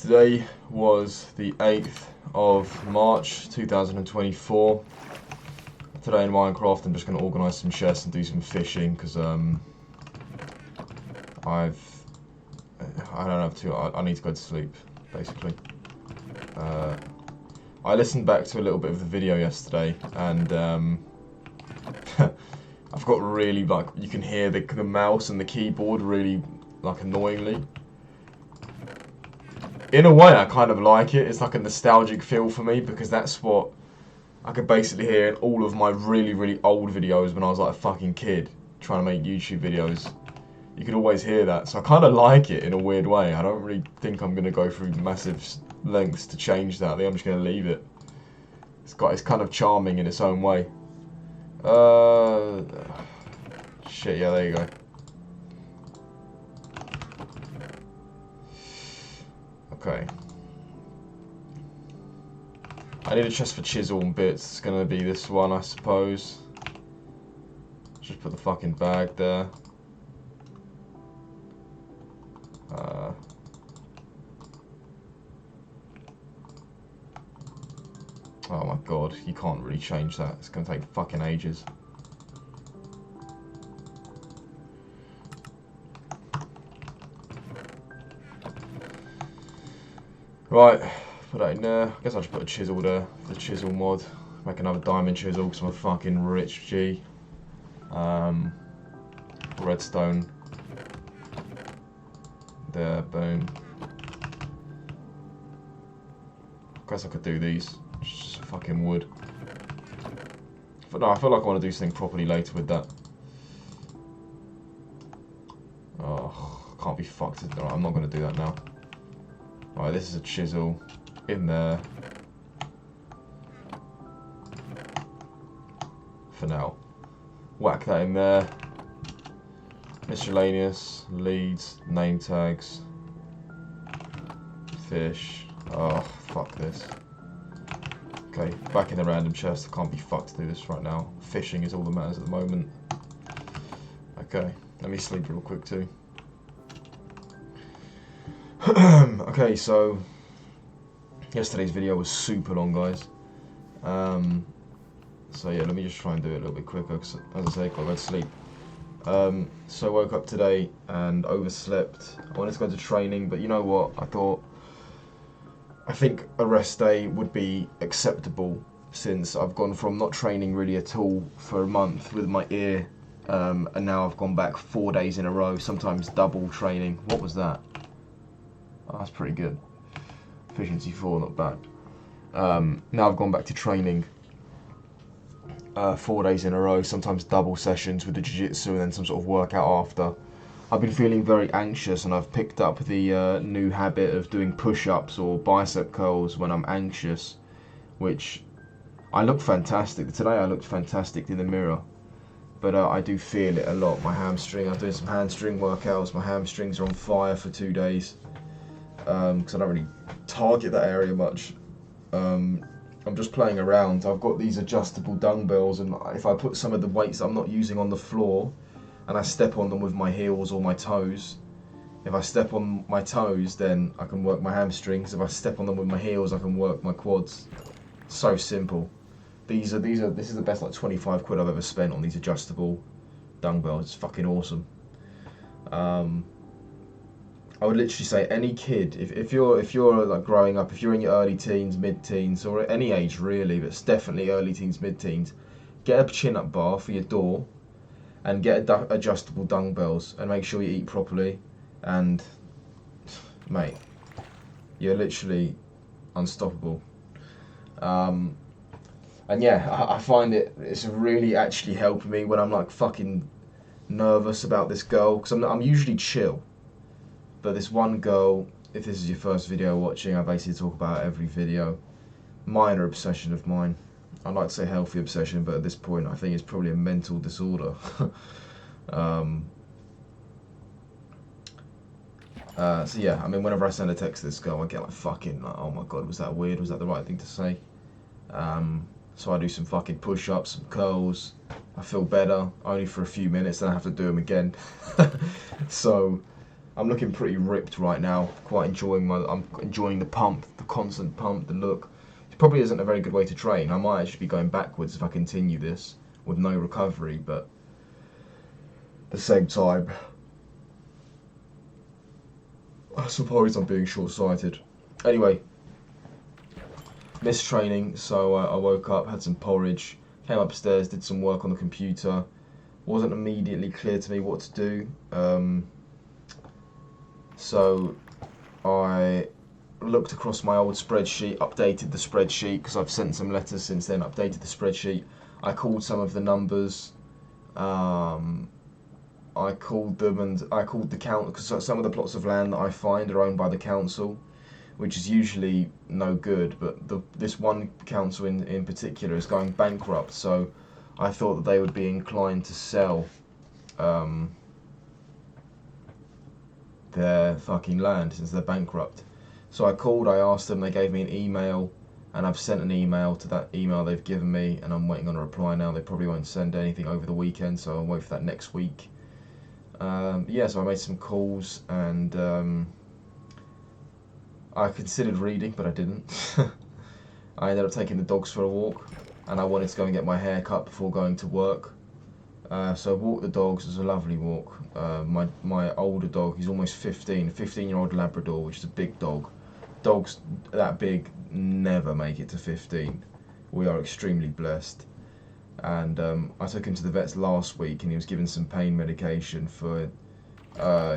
Today was the 8th of March 2024. Today in Minecraft I'm just going to organise some chests and do some fishing because I don't have to, I need to go to sleep basically. I listened back to a little bit of the video yesterday and I've got really, like, you can hear the mouse and the keyboard really, like, annoyingly. In a way, I kind of like it. It's like a nostalgic feel for me because that's what I could basically hear in all of my really, really old videos when I was like a fucking kid trying to make YouTube videos. You could always hear that, so I kind of like it in a weird way. I don't really think I'm going to go through massive lengths to change that. I think I'm just going to leave it. It's kind of charming in its own way. Shit, yeah, there you go. Okay. I need a chest for chisel and bits. It's gonna be this one, I suppose. Just put the fucking bag there. Oh my god, you can't really change that. It's gonna take fucking ages. Right, put that in there. I guess I'll just put a chisel there for the chisel mod. Make another diamond chisel because I'm a fucking rich G. Redstone. There, boom. I guess I could do these. Just fucking wood. But no, I feel like I want to do something properly later with that. Oh, can't be fucked. No, I'm not going to do that now. Right, this is a chisel in there for now. Whack that in there. Miscellaneous, leads, name tags, fish. Oh, fuck this. Okay, back in the random chest. I can't be fucked to do this right now. Fishing is all that matters at the moment. Okay, let me sleep real quick too. Okay, so yesterday's video was super long, guys. So yeah, let me just try and do it a little bit quicker, because as I say, I got to sleep. So I woke up today and overslept. I wanted to go to training, but you know what? I think a rest day would be acceptable, since I've gone from not training really at all for a month with my ear, and now I've gone back 4 days in a row, sometimes double training. What was that? Oh, that's pretty good. Efficiency 4, not bad. Now I've gone back to training 4 days in a row, sometimes double sessions with the jiu-jitsu and then some sort of workout after. I've been feeling very anxious and I've picked up the new habit of doing push-ups or bicep curls when I'm anxious, which I look fantastic. Today I looked fantastic in the mirror, but I do feel it a lot. My hamstring, I'm doing some hamstring workouts, my hamstrings are on fire for 2 days. Because I don't really target that area much. I'm just playing around. I've got these adjustable dumbbells, and if I put some of the weights I'm not using on the floor and I step on them with my heels or my toes, if I step on my toes, then I can work my hamstrings. If I step on them with my heels, I can work my quads. So simple. This is the best, like, 25 quid I've ever spent on these adjustable dumbbells. It's fucking awesome. I would literally say any kid, if you're like growing up, if you're in your early teens, mid-teens, or any age really, but it's definitely early teens, mid-teens, get a chin-up bar for your door, and get adjustable dumbbells, and make sure you eat properly, and mate, you're literally unstoppable. And yeah, I find it's really actually helping me when I'm like fucking nervous about this girl, because I'm usually chill. But this one girl, if this is your first video watching, I basically talk about every video. Minor obsession of mine. I'd like to say healthy obsession, but at this point I think it's probably a mental disorder. So yeah, I mean, whenever I send a text to this girl, I get like fucking, like, oh my god, was that weird? Was that the right thing to say? So I do some fucking push-ups, some curls. I feel better, only for a few minutes, then I have to do them again. So I'm looking pretty ripped right now. Quite enjoying I'm enjoying the pump, the constant pump, the look. It probably isn't a very good way to train. I might actually be going backwards if I continue this with no recovery, but at the same time, I suppose I'm being short-sighted. Anyway, missed training, so I woke up, had some porridge, came upstairs, did some work on the computer. Wasn't immediately clear to me what to do. So I looked across my old spreadsheet, updated the spreadsheet because I've sent some letters since then, updated the spreadsheet. I called some of the numbers. I called them and I called the council because some of the plots of land that I find are owned by the council, which is usually no good, but this one council in particular is going bankrupt, so I thought that they would be inclined to sell their fucking land since they're bankrupt. So I called, I asked them, they gave me an email, and I've sent an email to that email they've given me, and I'm waiting on a reply now. They probably won't send anything over the weekend, so I'll wait for that next week. Yeah, so I made some calls, and I considered reading, but I didn't. I ended up taking the dogs for a walk, and I wanted to go and get my hair cut before going to work. So I walked the dogs. It was a lovely walk. My older dog, he's almost 15, 15-year-old Labrador, which is a big dog. Dogs that big never make it to 15. We are extremely blessed. And I took him to the vets last week, and he was given some pain medication for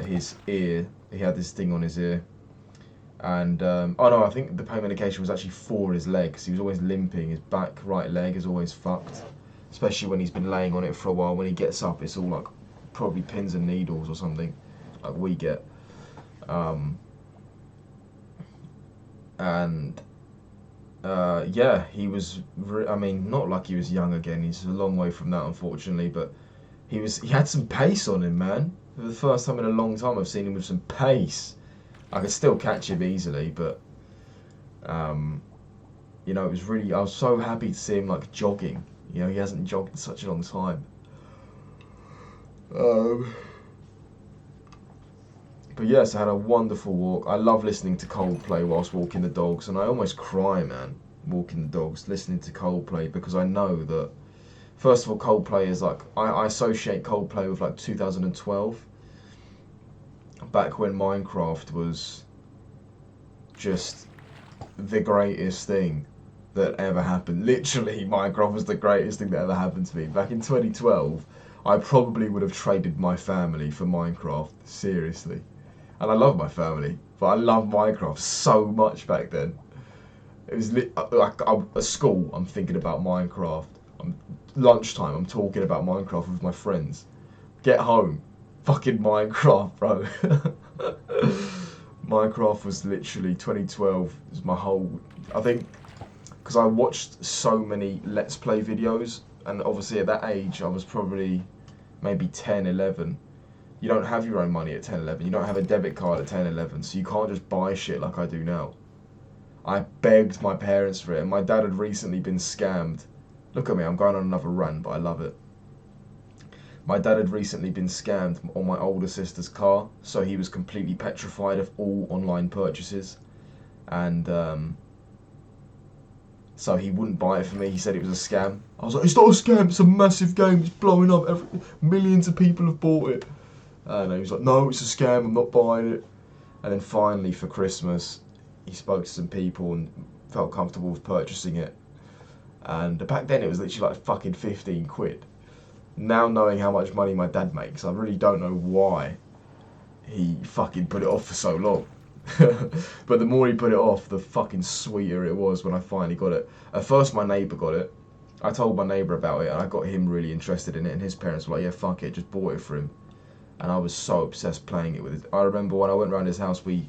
his ear. He had this thing on his ear. And oh no, I think the pain medication was actually for his legs. He was always limping. His back right leg is always fucked, especially when he's been laying on it for a while. When he gets up, it's all like probably pins and needles or something, like we get. Yeah, he was. I mean, not like he was young again. He's a long way from that, unfortunately. But he had some pace on him, man. For the first time in a long time, I've seen him with some pace. I could still catch him easily, but you know, it was really. I was so happy to see him like jogging. You know, he hasn't jogged in such a long time. But yes, I had a wonderful walk. I love listening to Coldplay whilst walking the dogs, and I almost cry, man, walking the dogs, listening to Coldplay, because I know that, first of all, Coldplay is like, I associate Coldplay with like 2012, back when Minecraft was just the greatest thing that ever happened. Literally, Minecraft was the greatest thing that ever happened to me. Back in 2012, I probably would have traded my family for Minecraft, seriously. And I love my family, but I loved Minecraft so much back then. It was like at school, I'm thinking about Minecraft. Lunchtime, I'm talking about Minecraft with my friends. Get home, fucking Minecraft, bro. Minecraft was literally 2012. Was my whole. I think because I watched so many Let's Play videos, and obviously at that age, I was probably maybe 10, 11. You don't have your own money at 10, 11. You don't have a debit card at 10, 11, so you can't just buy shit like I do now. I begged my parents for it, and my dad had recently been scammed. Look at me, I'm going on another rant, but I love it. My dad had recently been scammed on my older sister's car, so he was completely petrified of all online purchases. And so he wouldn't buy it for me. He said it was a scam. I was like, it's not a scam, it's a massive game, it's blowing up, millions of people have bought it. And he was like, no, it's a scam, I'm not buying it. And then finally for Christmas, he spoke to some people and felt comfortable with purchasing it. And back then it was literally like fucking 15 quid. Now knowing how much money my dad makes, I really don't know why he fucking put it off for so long. But the more he put it off, the fucking sweeter it was when I finally got it. At first my neighbour got it. I told my neighbour about it and I got him really interested in it, and his parents were like, yeah, fuck it, just bought it for him. And I was so obsessed playing it with it. I remember when I went around his house, we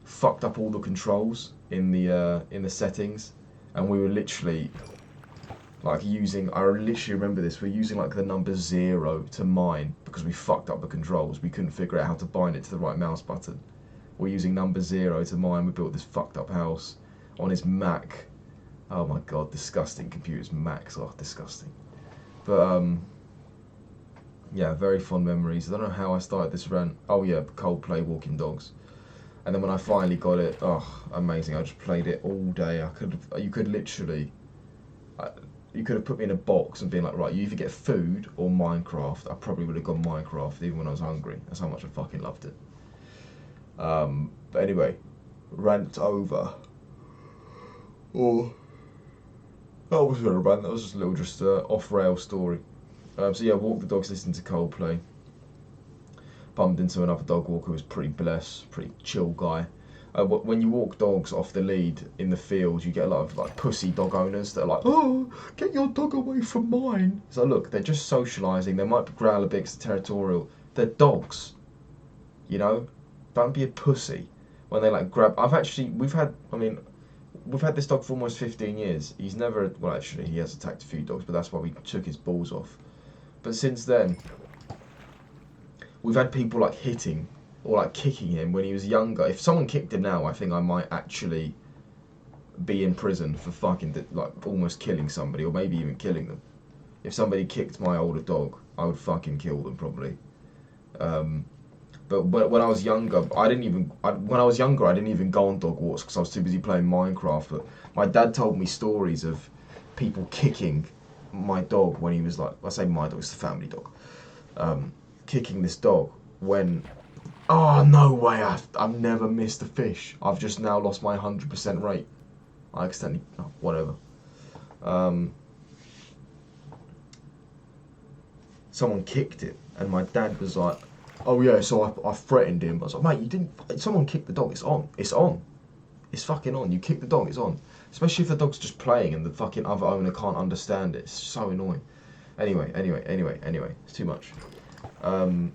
fucked up all the controls in the settings, and we were literally like using. I literally remember this. We're using like the number 0 to mine because we fucked up the controls. We couldn't figure out how to bind it to the right mouse button. We're using number 0 to mine. We built this fucked up house on his Mac. Oh my god, disgusting computers, Macs are disgusting. But Yeah, very fond memories. I don't know how I started this rant. Oh yeah, Coldplay, Walking Dogs. And then when I finally got it, oh, amazing! I just played it all day. You could literally, I, you could have put me in a box and been like, right, you either get food or Minecraft. I probably would have gone Minecraft even when I was hungry. That's how much I fucking loved it. But anyway, rant over. Oh, that wasn't a rant. That was just a little off rail story. So yeah, walk the dogs, listen to Coldplay. Bumped into another dog walker who was pretty blessed, pretty chill guy. When you walk dogs off the lead in the field, you get a lot of like pussy dog owners that are like, "Oh, get your dog away from mine." So look, they're just socialising. They might growl a bit, 'cause they're territorial. They're dogs, you know. Don't be a pussy when they like grab. We've had this dog for almost 15 years. He's never, well, actually, he has attacked a few dogs, but that's why we took his balls off. But since then, we've had people like hitting or like kicking him when he was younger. If someone kicked him now, I think I might actually be in prison for fucking like almost killing somebody or maybe even killing them. If somebody kicked my older dog, I would fucking kill them probably. But when I was younger, I didn't even go on dog walks because I was too busy playing Minecraft. But my dad told me stories of people kicking my dog when he was like, I say my dog, it's the family dog. Kicking this dog when, oh no way, I've never missed a fish. I've just now lost my 100% rate. I accidentally, oh, whatever. Someone kicked it and my dad was like, oh yeah, so I threatened him. I was like, mate, you didn't, someone kicked the dog, it's on. It's fucking on. You kick the dog, it's on. Especially if the dog's just playing and the fucking other owner can't understand it. It's so annoying. Anyway, it's too much. So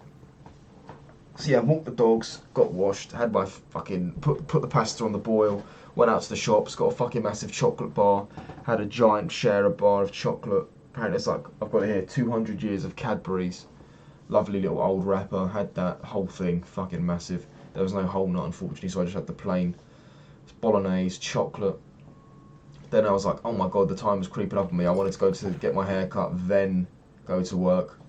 yeah, walked the dogs, got washed, had my fucking, put the pasta on the boil, went out to the shops, got a fucking massive chocolate bar, had a giant share of bar of chocolate. Apparently it's like, I've got it here, 200 years of Cadbury's. Lovely little old wrapper, had that whole thing, fucking massive. There was no whole nut unfortunately, so I just had the plain bolognese, chocolate. Then I was like, oh my god, the time was creeping up on me. I wanted to go to get my hair cut, then go to work.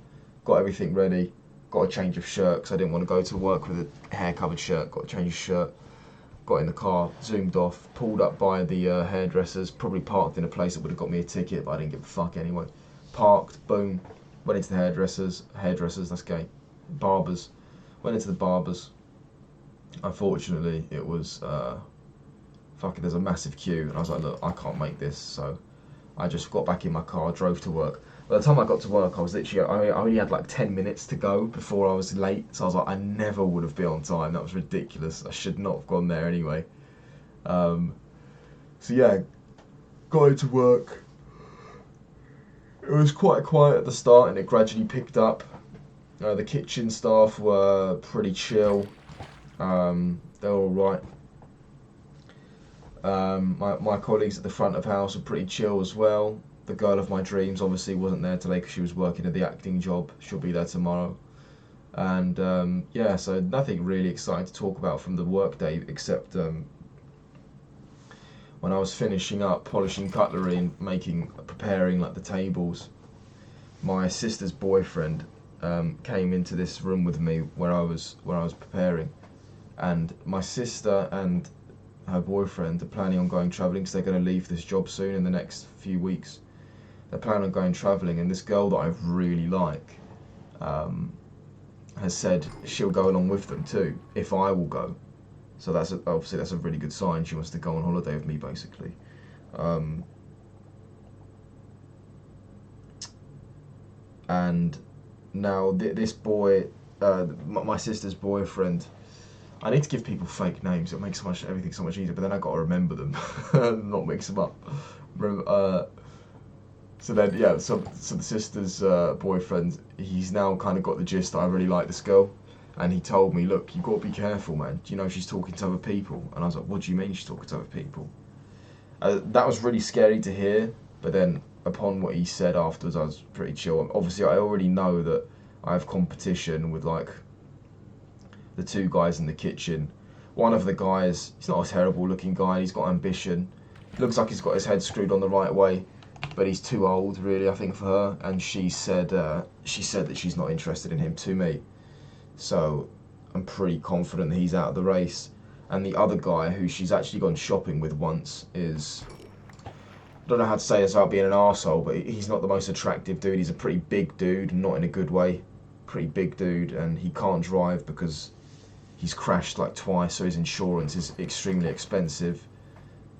Got everything ready. Got a change of shirt because I didn't want to go to work with a hair covered shirt. Got a change of shirt. Got in the car, zoomed off, pulled up by the hairdressers. Probably parked in a place that would have got me a ticket, but I didn't give a fuck anyway. Parked, boom. Went into the hairdressers, that's gay. Barbers. Went into the barbers. Unfortunately, it was, there's a massive queue. And I was like, look, I can't make this. So I just got back in my car, drove to work. By the time I got to work, I was literally, I only had like 10 minutes to go before I was late. So I was like, I never would have been on time. That was ridiculous. I should not have gone there anyway. So yeah, got into work. It was quite quiet at the start and it gradually picked up. The kitchen staff were pretty chill. They were alright. My colleagues at the front of house were pretty chill as well. The girl of my dreams obviously wasn't there today because she was working at the acting job. She'll be there tomorrow. And yeah, so nothing really exciting to talk about from the work day except when I was finishing up polishing cutlery and preparing like the tables, my sister's boyfriend came into this room with me where I was preparing, and my sister and her boyfriend are planning on going travelling because they're going to leave this job soon in the next few weeks. They're planning on going travelling, and this girl that I really like has said she'll go along with them too if I will go. So obviously that's a really good sign. She wants to go on holiday with me, basically. And now this boy, my sister's boyfriend, I need to give people fake names. It makes everything so much easier. But then I got to remember them, not mix them up. So then yeah, so the sister's boyfriend, he's now kind of got the gist that I really like this girl. And he told me, look, you've got to be careful, man. Do you know she's talking to other people? And I was like, what do you mean she's talking to other people? That was really scary to hear. But then upon what he said afterwards, I was pretty chill. Obviously, I already know that I have competition with, like, the two guys in the kitchen. One of the guys, he's not a terrible looking guy. He's got ambition. Looks like he's got his head screwed on the right way. but he's too old, really, I think, for her. And she said that she's not interested in him to me. So I'm pretty confident that he's out of the race. And the other guy, who she's actually gone shopping with once, is, I don't know how to say this without being an arsehole, but he's not the most attractive dude. He's a pretty big dude, not in a good way. Pretty big dude, and he can't drive because he's crashed like twice, so his insurance is extremely expensive.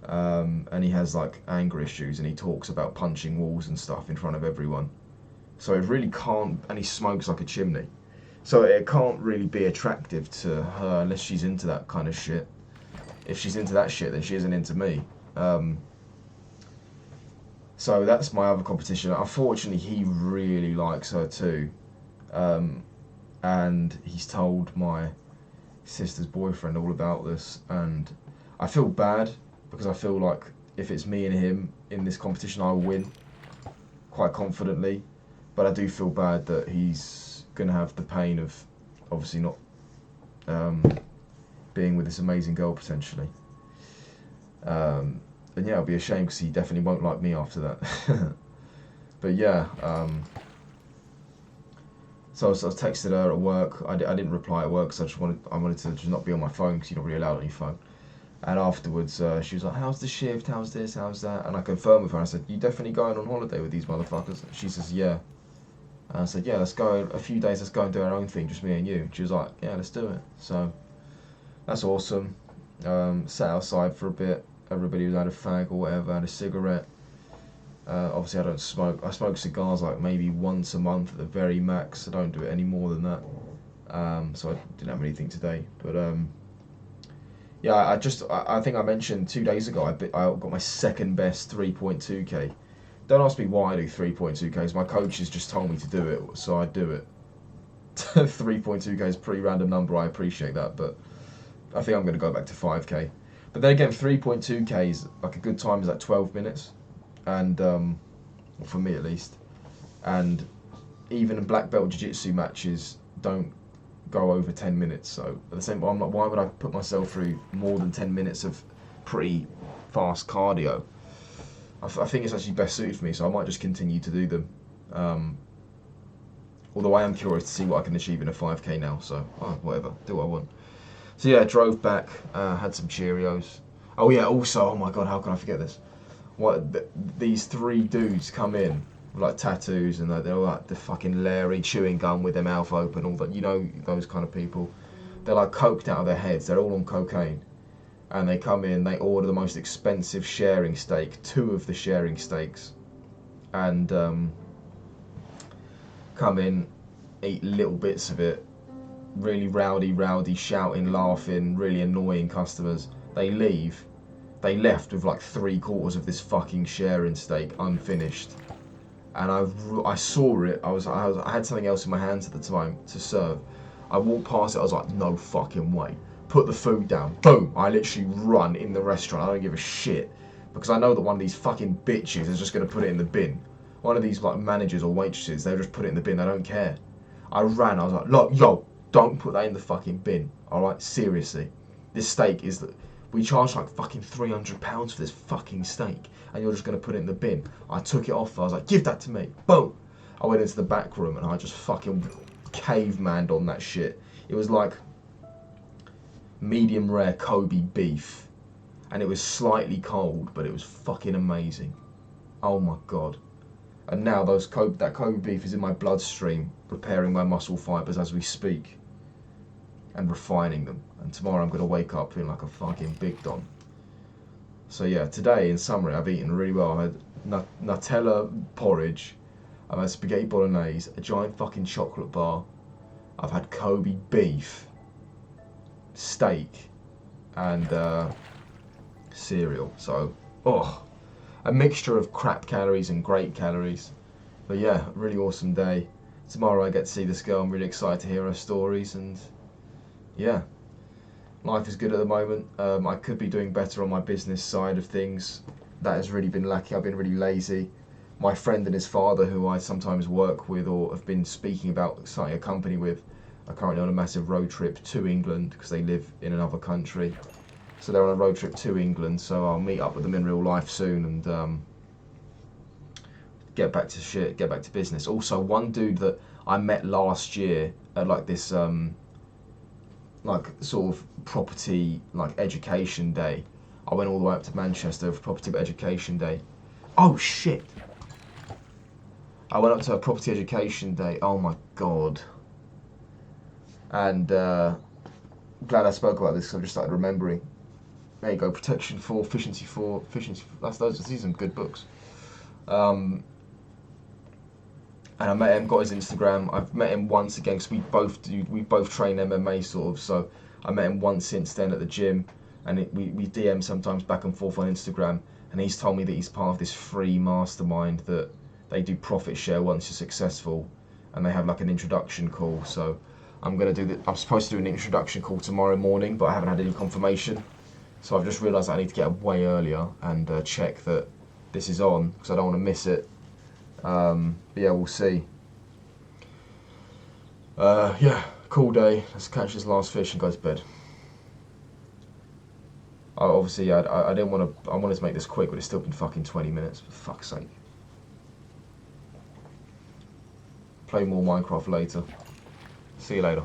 And he has like anger issues, and he talks about punching walls and stuff in front of everyone. So it really can't, and he smokes like a chimney. So it can't really be attractive to her unless she's into that kind of shit. If she's into that shit, then she isn't into me. So that's my other competition. Unfortunately, he really likes her too. And he's told my sister's boyfriend all about this. And I feel bad because I feel like if it's me and him in this competition, I will win quite confidently. But I do feel bad that he's going to have the pain of obviously not being with this amazing girl potentially. And yeah, it'll be a shame because he definitely won't like me after that. But yeah, so I was texted her at work. I didn't reply at work because I wanted to just not be on my phone because you're not really allowed on your phone. And afterwards, she was like, "How's the shift? How's this? How's that?" And I confirmed with her. I said, "You definitely going on holiday with these motherfuckers?" She says, "Yeah." And I said, "Yeah, let's go. A few days, let's go and do our own thing, just me and you." She was like, "Yeah, let's do it." So that's awesome. Sat outside for a bit. Everybody was had a fag or whatever, had a cigarette. Obviously, I don't smoke. I smoke cigars like maybe once a month at the very max. I don't do it any more than that. So I didn't have anything today. But yeah, I think I mentioned 2 days ago I got my second best 3.2k. Don't ask me why I do 3.2Ks. My coaches just told me to do it, so I do it. 3.2K is a pretty random number. I appreciate that, but I think I'm going to go back to 5K. But then again, 3.2K is like a good time is like 12 minutes, and for me at least. And even in black belt jiu-jitsu matches don't go over 10 minutes. So at the same time, I'm like, why would I put myself through more than 10 minutes of pretty fast cardio? I think it's actually best suited for me, so I might just continue to do them. Although I am curious to see what I can achieve in a 5K now, so whatever, do what I want. So yeah, drove back, had some Cheerios. Oh yeah, also, oh my god, how can I forget this? These 3 dudes come in with like tattoos, and they're all like the fucking Larry chewing gum with their mouth open, all that, you know, those kind of people. They're like coked out of their heads, they're all on cocaine. And they come in, they order the most expensive sharing steak, 2 of the sharing steaks, and come in, eat little bits of it, really rowdy, shouting, laughing, really annoying customers. They leave. They left with like 3/4 of this fucking sharing steak unfinished, and I saw it. I had something else in my hands at the time to serve. I walked past it. I was like, no fucking way. Put the food down. Boom! I literally run in the restaurant. I don't give a shit because I know that one of these fucking bitches is just gonna put it in the bin. One of these like managers or waitresses, they'll just put it in the bin. They don't care. I ran. I was like, look, yo, don't put that in the fucking bin. All right, seriously. This steak is we charge like fucking £300 for this fucking steak, and you're just gonna put it in the bin. I took it off. I was like, give that to me. Boom! I went into the back room and I just fucking cavemaned on that shit. It was like medium rare Kobe beef, and it was slightly cold, but it was fucking amazing. Oh my god. And now that Kobe beef is in my bloodstream, repairing my muscle fibers as we speak and refining them. And tomorrow I'm going to wake up feeling like a fucking big don. So yeah, today in summary, I've eaten really well. I had Nutella porridge, I've had spaghetti bolognese, a giant fucking chocolate bar, I've had Kobe beef, steak, and cereal. So, a mixture of crap calories and great calories. But yeah, really awesome day. Tomorrow I get to see this girl. I'm really excited to hear her stories, and yeah, life is good at the moment. I could be doing better on my business side of things. That has really been lacking. I've been really lazy. My friend and his father, who I sometimes work with or have been speaking about starting a company with, are currently on a massive road trip to England because they live in another country. So they're on a road trip to England, so I'll meet up with them in real life soon, and get back to shit, get back to business. Also, one dude that I met last year at like this like sort of property like education day. I went all the way up to Manchester for property education day. Oh shit! I went up to a property education day. Oh my god! And glad I spoke about this because I've just started remembering. There you go. Protection 4, Efficiency 4, Efficiency. These are some good books. And I met him, got his Instagram. I've met him once again because we both train MMA sort of. So I met him once since then at the gym, and we DM sometimes back and forth on Instagram. And he's told me that he's part of this free mastermind that they do profit share once you're successful, and they have like an introduction call. So I'm supposed to do an introduction call tomorrow morning, but I haven't had any confirmation. So I've just realised I need to get up way earlier and check that this is on because I don't want to miss it. But yeah, we'll see. Yeah, cool day. Let's catch this last fish and go to bed. Obviously, I didn't want to. I wanted to make this quick, but it's still been fucking 20 minutes. For fuck's sake. Play more Minecraft later. See you later.